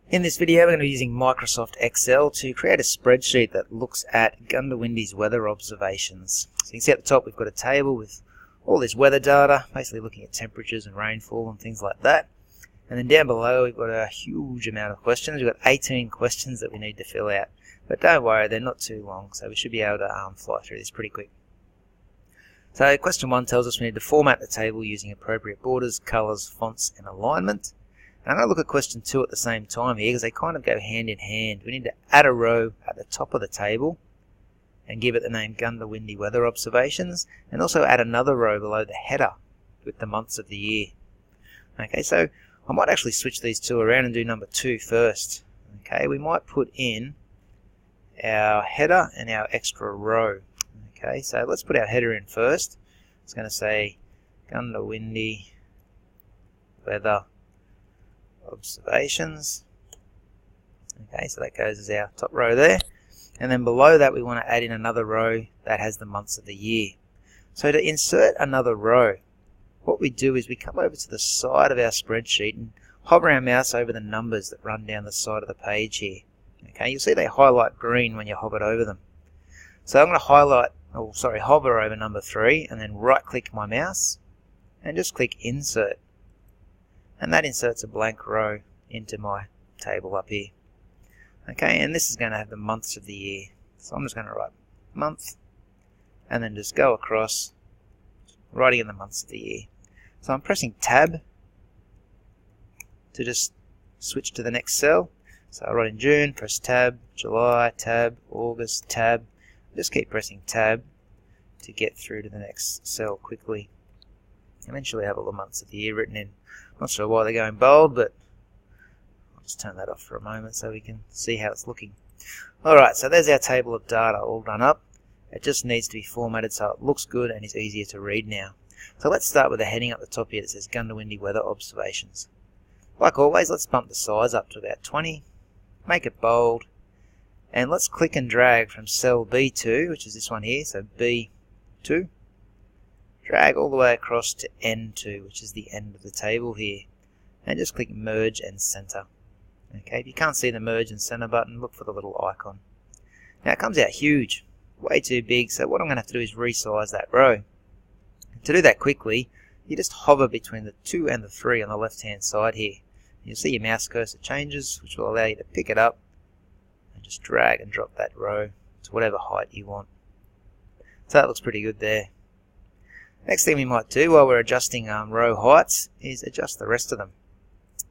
In this video, we're going to be using Microsoft Excel to create a spreadsheet that looks at Gundawindi's weather observations. So you can see at the top we've got a table with all this weather data, basically looking at temperatures and rainfall and things like that. And then down below we've got a huge amount of questions. We've got 18 questions that we need to fill out. But don't worry, they're not too long, so we should be able to fly through this pretty quick. So question 1 tells us we need to format the table using appropriate borders, colours, fonts and alignment. And I'm going to look at question 2 at the same time here because they kind of go hand in hand. We need to add a row at the top of the table and give it the name Gundawindi Weather Observations, and also add another row below the header with the months of the year. Okay, so I might actually switch these two around and do number 2 first. Okay, we might put in our header and our extra row. Okay, so let's put our header in first. It's going to say Gundawindi Weather Observations. Okay, so that goes as our top row there. And then below that we want to add in another row that has the months of the year. So to insert another row, what we do is we come over to the side of our spreadsheet and hover our mouse over the numbers that run down the side of the page here. Okay, you'll see they highlight green when you hover over them. So I'm going to hover over number 3 and then right click my mouse and just click insert. And that inserts a blank row into my table up here. Okay, and this is going to have the months of the year. So I'm just going to write month and then just go across, writing in the months of the year. So I'm pressing tab to just switch to the next cell. So I write in June, press tab, July, tab, August, tab. Just keep pressing tab to get through to the next cell quickly. Eventually have all the months of the year written in. Not sure why they're going bold, but I'll just turn that off for a moment so we can see how it's looking. Alright, so there's our table of data all done up. It just needs to be formatted so it looks good and is easier to read now. So let's start with the heading up the top here that says Gundawindi Weather Observations. Like always, let's bump the size up to about 20, make it bold, and let's click and drag from cell B2, which is this one here, so B2, drag all the way across to N2, which is the end of the table here, and just click merge and center. Okay, if you can't see the merge and center button, look for the little icon. Now it comes out huge, way too big, so what I'm going to have to do is resize that row. To do that quickly, you just hover between the 2 and the 3 on the left hand side here. You'll see your mouse cursor changes, which will allow you to pick it up and just drag and drop that row to whatever height you want. So that looks pretty good there. Next thing we might do while we're adjusting row heights is adjust the rest of them.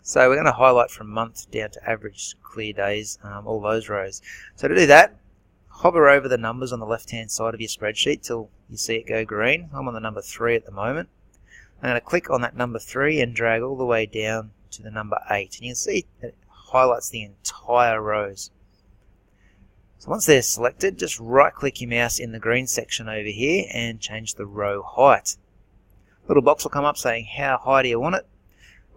So we're going to highlight from month down to average clear days, all those rows. So to do that, hover over the numbers on the left hand side of your spreadsheet till you see it go green. I'm on the number 3 at the moment. I'm going to click on that number 3 and drag all the way down to the number 8. And you can see that it highlights the entire rows. So once they're selected, just right click your mouse in the green section over here and change the row height. A little box will come up saying how high do you want it.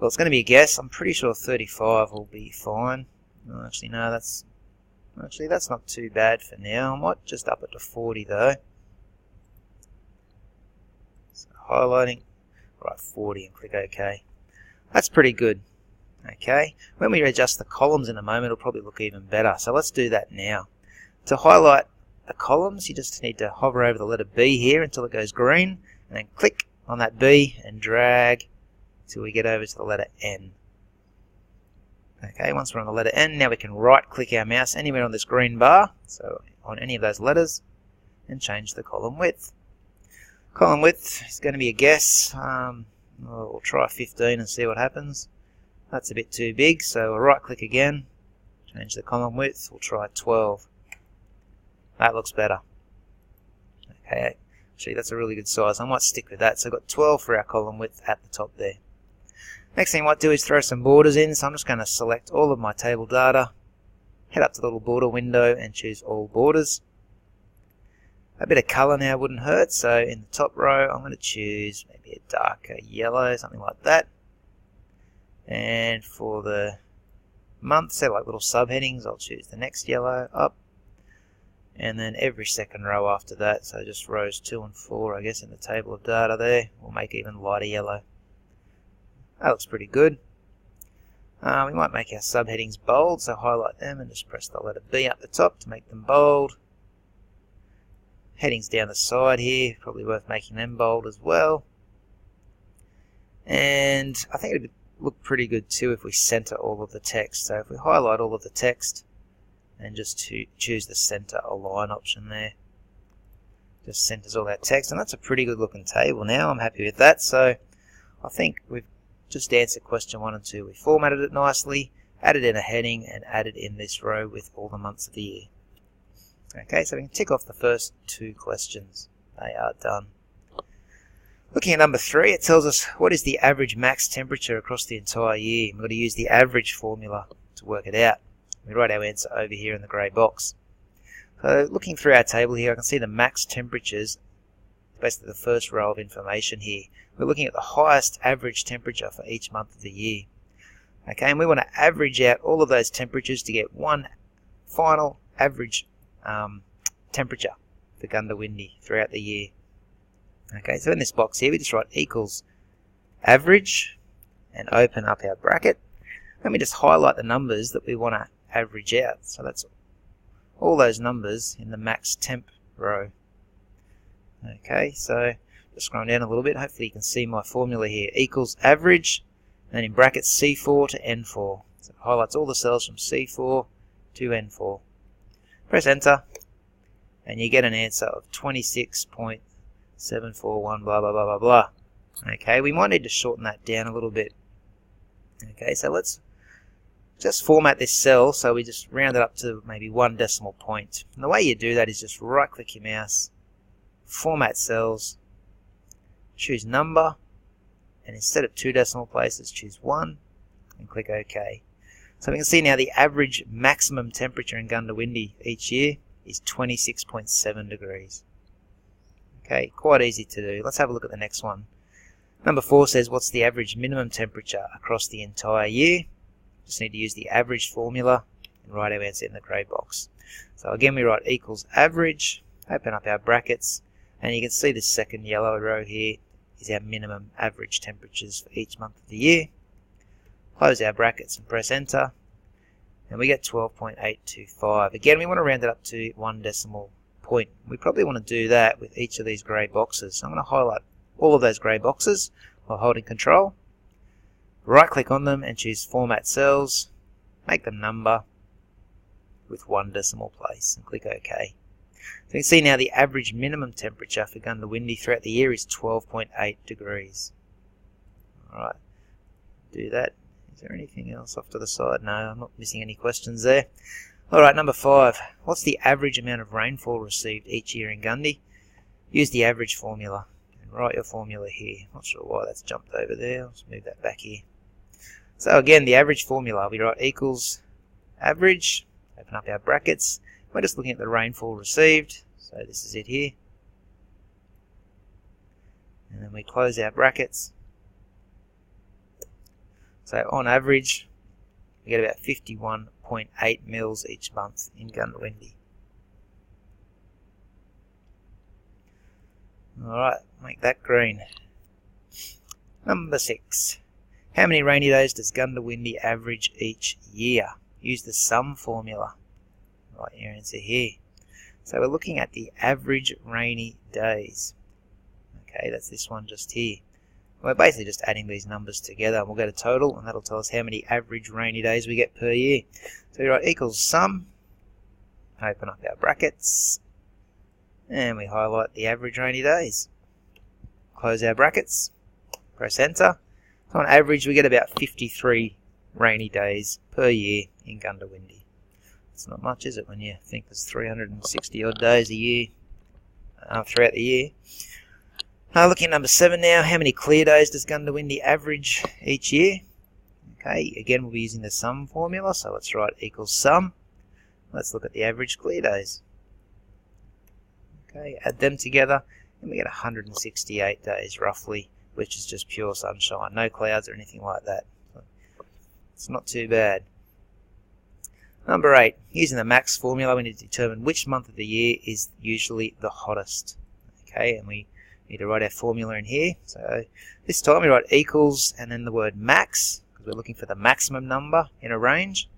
Well, it's going to be a guess. I'm pretty sure 35 will be fine. Actually no, that's not too bad for now. I might just up it to 40 though. So highlighting, right, 40 and click OK. That's pretty good. Okay, when we adjust the columns in a moment, it'll probably look even better. So let's do that now. To highlight the columns, you just need to hover over the letter B here until it goes green, and then click on that B and drag till we get over to the letter N. Okay, once we're on the letter N, now we can right click our mouse anywhere on this green bar, so on any of those letters, and change the column width. Column width is going to be a guess. We'll try 15 and see what happens. That's a bit too big, so we'll right click again, change the column width, we'll try 12. That looks better. Okay, actually that's a really good size. I might stick with that. So I've got 12 for our column width at the top there. Next thing I might do is throw some borders in. So I'm just going to select all of my table data, head up to the little border window and choose all borders. A bit of colour now wouldn't hurt. So in the top row I'm going to choose maybe a darker yellow, something like that. And for the month, say like little subheadings, I'll choose the next yellow up. And then every second row after that, so just rows 2 and 4 I guess in the table of data there, we'll make even lighter yellow. That looks pretty good. We might make our subheadings bold, so highlight them and just press the letter B up the top to make them bold. Headings down the side here, probably worth making them bold as well. And I think it would look pretty good too if we center all of the text. So if we highlight all of the text and just choose the center align option there, just centers all that text, and that's a pretty good looking table now. I'm happy with that. So I think we've just answered question 1 and 2. We formatted it nicely, added in a heading, and added in this row with all the months of the year. Okay, so we can tick off the first 2 questions. They are done. Looking at number 3, it tells us what is the average max temperature across the entire year. We've got to use the average formula to work it out. We write our answer over here in the grey box. So looking through our table here, I can see the max temperatures, basically the first row of information here. We're looking at the highest average temperature for each month of the year. Okay, and we want to average out all of those temperatures to get one final average temperature for Goondiwindi throughout the year. Okay, so in this box here, we just write equals average and open up our bracket. Let me just highlight the numbers that we want to average out. So that's all those numbers in the max temp row. Okay, so just scroll down a little bit. Hopefully you can see my formula here. Equals average, and then in brackets C4 to N4. So it highlights all the cells from C4 to N4. Press enter, and you get an answer of 26.741 blah blah blah blah blah. Okay, we might need to shorten that down a little bit. Okay, so let's just format this cell so we just round it up to maybe 1 decimal point. And the way you do that is just right click your mouse, format cells, choose number, and instead of 2 decimal places choose 1 and click OK. So we can see now the average maximum temperature in Goondiwindi each year is 26.7 degrees. Okay, quite easy to do. Let's have a look at the next one. Number 4 says what's the average minimum temperature across the entire year. Just need to use the average formula and write our answer in the grey box. So again we write equals average, open up our brackets, and you can see the second yellow row here is our minimum average temperatures for each month of the year. Close our brackets and press enter, and we get 12.825. Again, we want to round it up to 1 decimal point. We probably want to do that with each of these grey boxes. So I'm going to highlight all of those grey boxes while holding control. Right click on them and choose format cells, make them number with 1 decimal place and click OK. So you can see now the average minimum temperature for Goondiwindi throughout the year is 12.8 degrees. Alright, do that. Is there anything else off to the side? No, I'm not missing any questions there. Alright, number 5. What's the average amount of rainfall received each year in Goondiwindi? Use the average formula and write your formula here. Not sure why that's jumped over there. Let's move that back here. So again, the average formula, we write equals average, open up our brackets. We're just looking at the rainfall received, so this is it here. And then we close our brackets. So on average, we get about 51.8 mils each month in Goondiwindi. Alright, make that green. Number 6. How many rainy days does Goondiwindi average each year? Use the sum formula. Write your answer here. So we're looking at the average rainy days. Okay, that's this one just here. We're basically just adding these numbers together and we'll get a total, and that'll tell us how many average rainy days we get per year. So we write equals sum, open up our brackets, and we highlight the average rainy days. Close our brackets, press enter. So on average we get about 53 rainy days per year in Goondiwindi. It's not much, is it, when you think there's 360 odd days a year throughout the year. Looking at number 7 now, how many clear days does Goondiwindi average each year? Okay, again we'll be using the sum formula, so let's write equals sum. Let's look at the average clear days. Okay, add them together and we get 168 days roughly, which is just pure sunshine, no clouds or anything like that. So it's not too bad. Number 8, using the max formula we need to determine which month of the year is usually the hottest. Okay, and we need to write our formula in here. So this time we write equals and then the word max, because We're looking for the maximum number in a range.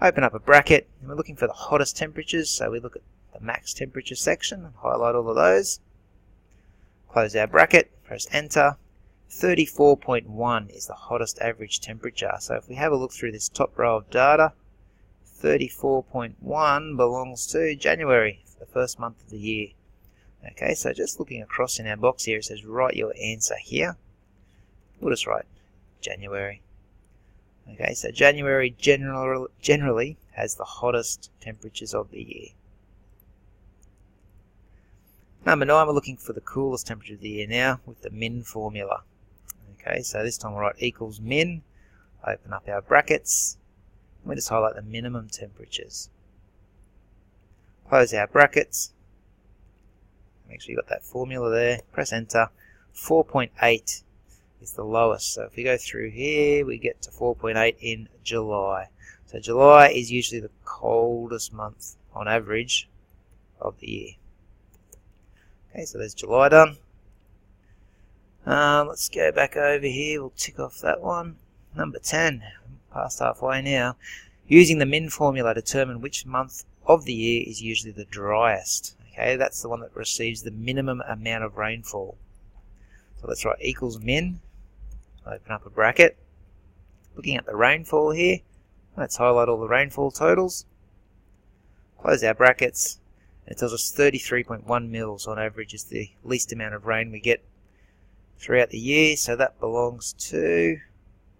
Open up a bracket, and we're looking for the hottest temperatures, so we look at the max temperature section and highlight all of those. Close our bracket, press enter. 34.1 is the hottest average temperature. So if we have a look through this top row of data, 34.1 belongs to January, the first month of the year. Okay, so just looking across in our box here, it says write your answer here. We'll just write January. Okay, so January generally has the hottest temperatures of the year. Number 9, we're looking for the coolest temperature of the year now with the min formula. Okay, so this time we'll write equals min, open up our brackets, and we just highlight the minimum temperatures. Close our brackets, make sure you got that formula there, press enter. 4.8 is the lowest, so if we go through here we get to 4.8 in July. So July is usually the coldest month on average of the year. Okay, so there's July done. Let's go back over here, we'll tick off that one. Number 10, past halfway now. Using the min formula, determine which month of the year is usually the driest. Okay, that's the one that receives the minimum amount of rainfall. So let's write equals min, open up a bracket. Looking at the rainfall here, let's highlight all the rainfall totals. Close our brackets. It tells us 33.1 mils on average is the least amount of rain we get throughout the year, so that belongs to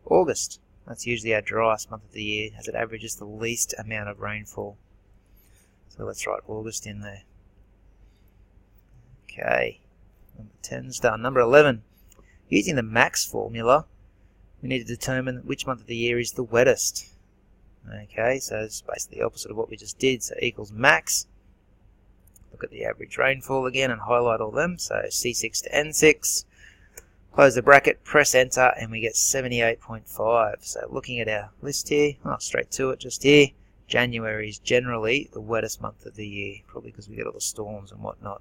August. That's usually our driest month of the year, as it averages the least amount of rainfall. So let's write August in there. Okay, number 10's done. Number 11, using the max formula, we need to determine which month of the year is the wettest. Okay, so it's basically the opposite of what we just did, so equals max. Look at the average rainfall again and highlight all them, so C6 to N6. Close the bracket, press enter, and we get 78.5. So looking at our list here, straight to it just here, January is generally the wettest month of the year, probably because we get all the storms and whatnot.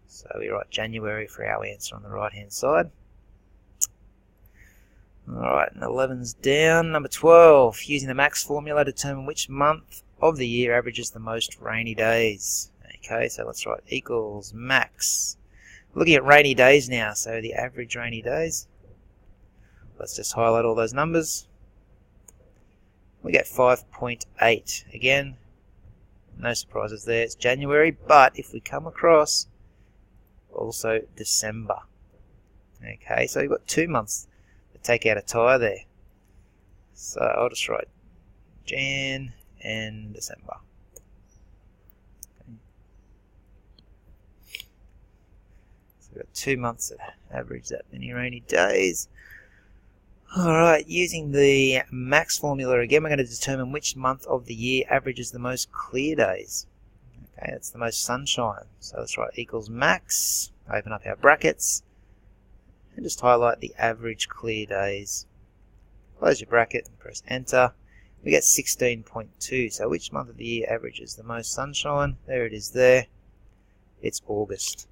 So we write January for our answer on the right hand side. Alright, and 11's down. Number 12, using the max formula, determine which month of the year averages the most rainy days. Okay, so let's write equals max. Looking at rainy days now, so the average rainy days. Let's just highlight all those numbers. We get 5.8. Again, no surprises there, it's January, but if we come across also December. Okay, so you've got 2 months to take out a tie there. So I'll just write Jan and December. We've got 2 months that average that many rainy days. Alright, using the max formula again, we're going to determine which month of the year averages the most clear days. Okay, that's the most sunshine. So let's write equals max, open up our brackets, and just highlight the average clear days. Close your bracket and press enter. We get 16.2. So which month of the year averages the most sunshine? There it is there. It's August.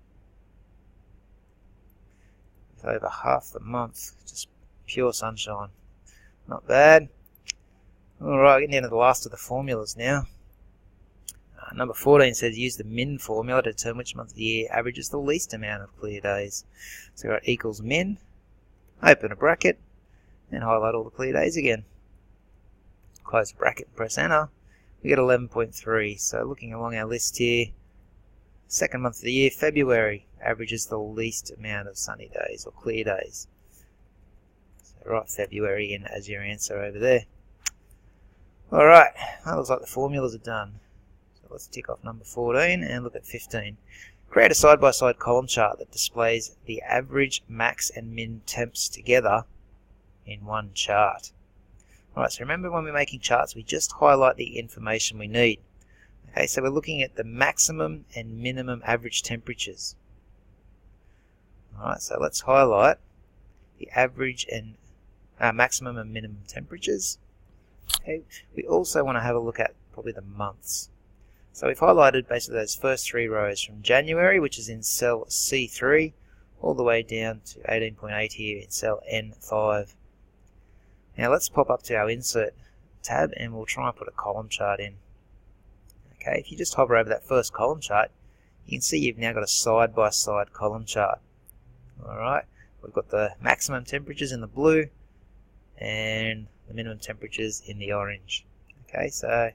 Over half the month, just pure sunshine. Not bad. Alright, getting down to the last of the formulas now. Number 14 says use the min formula to determine which month of the year averages the least amount of clear days. So we've got equals min, open a bracket, and highlight all the clear days again. Close the bracket and press enter. We get 11.3. So looking along our list here, second month of the year, February, averages the least amount of sunny days or clear days. So write February in as your answer over there. Alright, that looks like the formulas are done. So let's tick off number 14 and look at 15. Create a side-by-side column chart that displays the average, max and min temps together in one chart. Alright, so remember when we're making charts, we just highlight the information we need. Okay, so we're looking at the maximum and minimum average temperatures. Alright, so let's highlight the average and maximum and minimum temperatures. Okay, we also want to have a look at probably the months. So we've highlighted basically those first 3 rows from January, which is in cell C3, all the way down to 18.8 here in cell N5. Now let's pop up to our Insert tab and we'll try and put a column chart in. Okay, if you just hover over that first column chart, you can see you've now got a side-by-side column chart. Alright, we've got the maximum temperatures in the blue and the minimum temperatures in the orange. Okay, so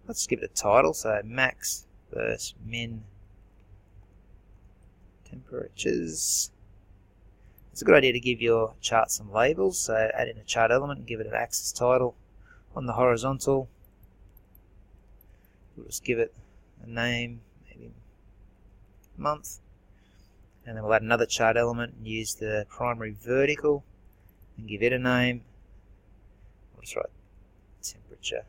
let's give it a title, so max versus min temperatures. It's a good idea to give your chart some labels, so add in a chart element and give it an axis title. On the horizontal, we'll just give it a name, maybe month, and then we'll add another chart element and use the primary vertical and give it a name. We'll just write temperature.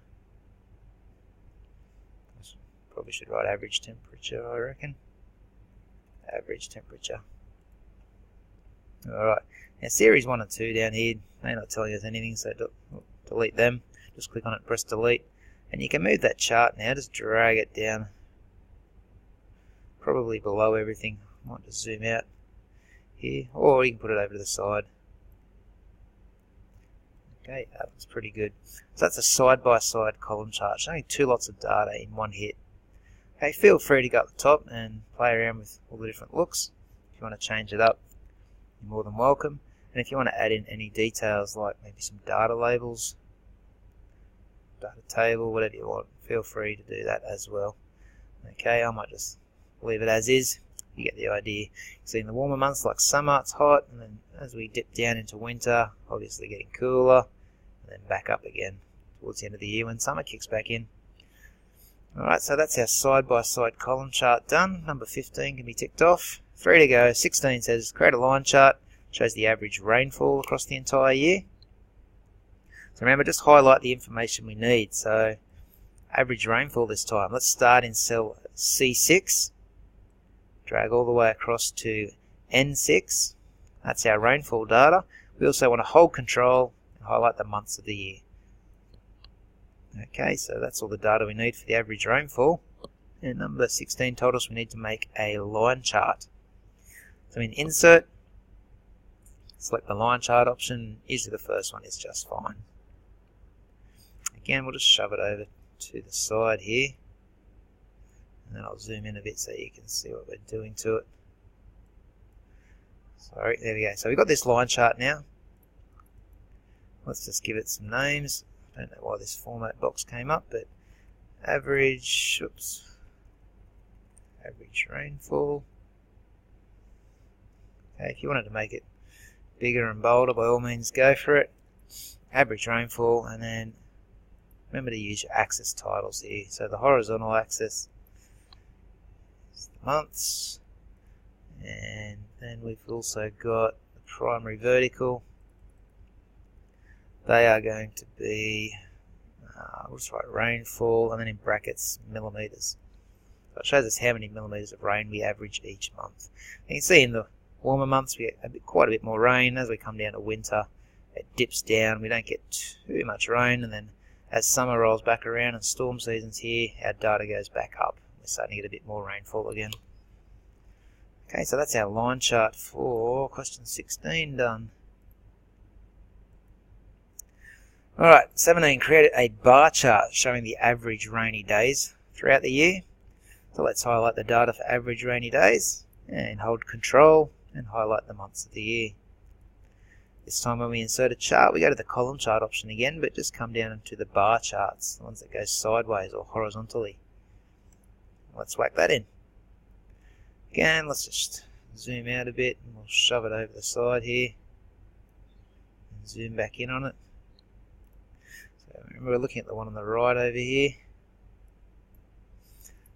Probably should write average temperature, I reckon. Average temperature. Alright, now series 1 and 2 down here, they're not telling us anything, so delete them. Just click on it, press delete, and you can move that chart now, just drag it down, probably below everything. Might just zoom out here, or you can put it over to the side. Okay, that looks pretty good. So that's a side-by-side column chart, showing 2 lots of data in one hit. Okay, feel free to go up the top and play around with all the different looks. If you want to change it up, you're more than welcome. And if you want to add in any details like maybe some data labels, data table, whatever you want, feel free to do that as well. Okay, I might just leave it as is. You get the idea. See, in the warmer months like summer, it's hot, and then as we dip down into winter, obviously getting cooler, and then back up again towards the end of the year when summer kicks back in. Alright, so that's our side-by-side column chart done. Number 15 can be ticked off. 3 to go. 16 says create a line chart, shows the average rainfall across the entire year. So remember, just highlight the information we need. So average rainfall this time. Let's start in cell C6. Drag all the way across to N6. That's our rainfall data. We also want to hold control and highlight the months of the year. Okay, so that's all the data we need for the average rainfall. And number 16 told us we need to make a line chart. So in Insert, select the line chart option. Usually the first one is just fine. Again, we'll just shove it over to the side here. And then I'll zoom in a bit so you can see what we're doing to it. Sorry, there we go. So we've got this line chart now. Let's just give it some names. I don't know why this format box came up, but average rainfall. Okay, if you wanted to make it bigger and bolder, by all means go for it. Average rainfall, and then remember to use your axis titles here. So the horizontal axis is the months, and then we've also got the primary vertical. They are going to be, we'll just write rainfall, and then in brackets, millimetres. So it shows us how many millimetres of rain we average each month. You can see in the warmer months we get quite a bit more rain. As we come down to winter, it dips down. We don't get too much rain, and then as summer rolls back around and storm season's here, our data goes back up. We're starting to get a bit more rainfall again. Okay, so that's our line chart for question 16 done. Alright, 17, create a bar chart showing the average rainy days throughout the year. So let's highlight the data for average rainy days and hold control and highlight the months of the year. This time when we insert a chart, we go to the column chart option again, but just come down into the bar charts, the ones that go sideways or horizontally. Let's whack that in. Again, let's just zoom out a bit and we'll shove it over the side here and zoom back in on it. So remember, we're looking at the one on the right over here.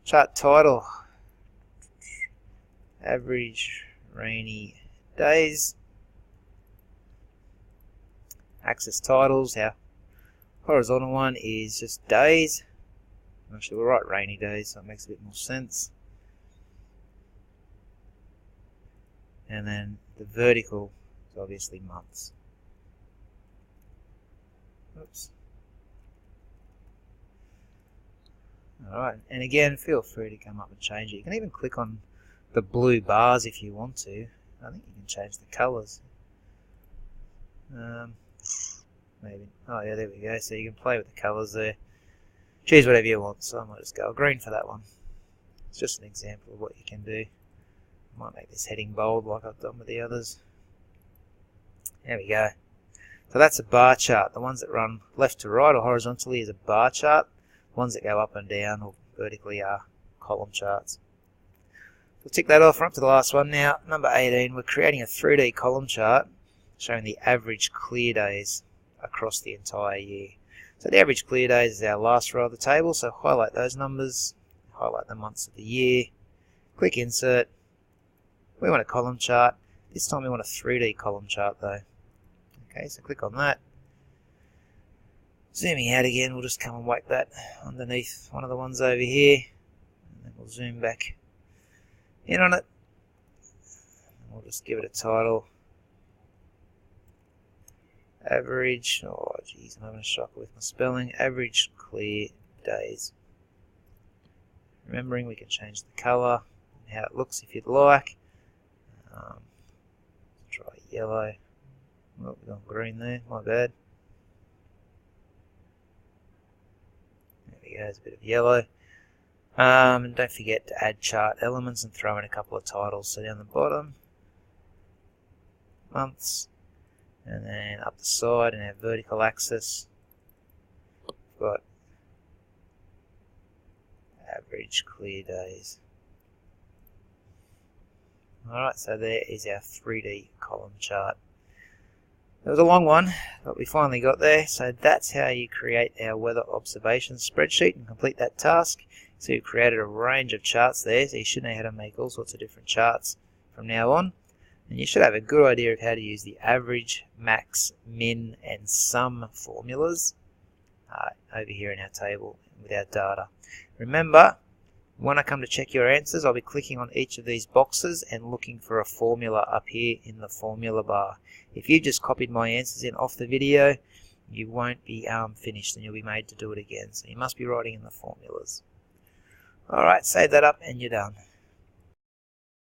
Chart title, average rainy days. Axis titles, our horizontal one is just days. Actually, we'll write rainy days so it makes a bit more sense. And then the vertical is obviously months. Oops. Alright, and again, feel free to come up and change it. You can even click on the blue bars if you want to. I think you can change the colours. maybe. Oh yeah, there we go. So you can play with the colours there. Choose whatever you want. So I might just go green for that one. It's just an example of what you can do. I might make this heading bold like I've done with the others. There we go. So that's a bar chart. The ones that run left to right or horizontally is a bar chart. The ones that go up and down or vertically are column charts. We'll tick that off. We're up to the last one now. Number 18, we're creating a 3D column chart showing the average clear days across the entire year. So the average clear days is our last row of the table, so highlight those numbers, highlight the months of the year, click insert. We want a column chart. This time we want a 3D column chart though. Okay, so click on that. Zooming out again, we'll just come and whack that underneath one of the ones over here. And then we'll zoom back in on it. And we'll just give it a title. Average, oh geez, I'm having a shocker with my spelling. Average clear days. Remembering we can change the colour and how it looks if you'd like. Try yellow. Oh, we've gone green there, my bad. There we go, there's a bit of yellow. And don't forget to add chart elements and throw in a couple of titles. So down the bottom, months, and then up the side in our vertical axis, we've got average clear days. Alright, so there is our 3D column chart. It was a long one, but we finally got there. So that's how you create our weather observation spreadsheet and complete that task. So you've created a range of charts there, so you should know how to make all sorts of different charts from now on. And you should have a good idea of how to use the average, max, min, and sum formulas over here in our table with our data. Remember, when I come to check your answers, I'll be clicking on each of these boxes and looking for a formula up here in the formula bar. If you just copied my answers in off the video, you won't be finished and you'll be made to do it again. So you must be writing in the formulas. Alright, save that up and you're done.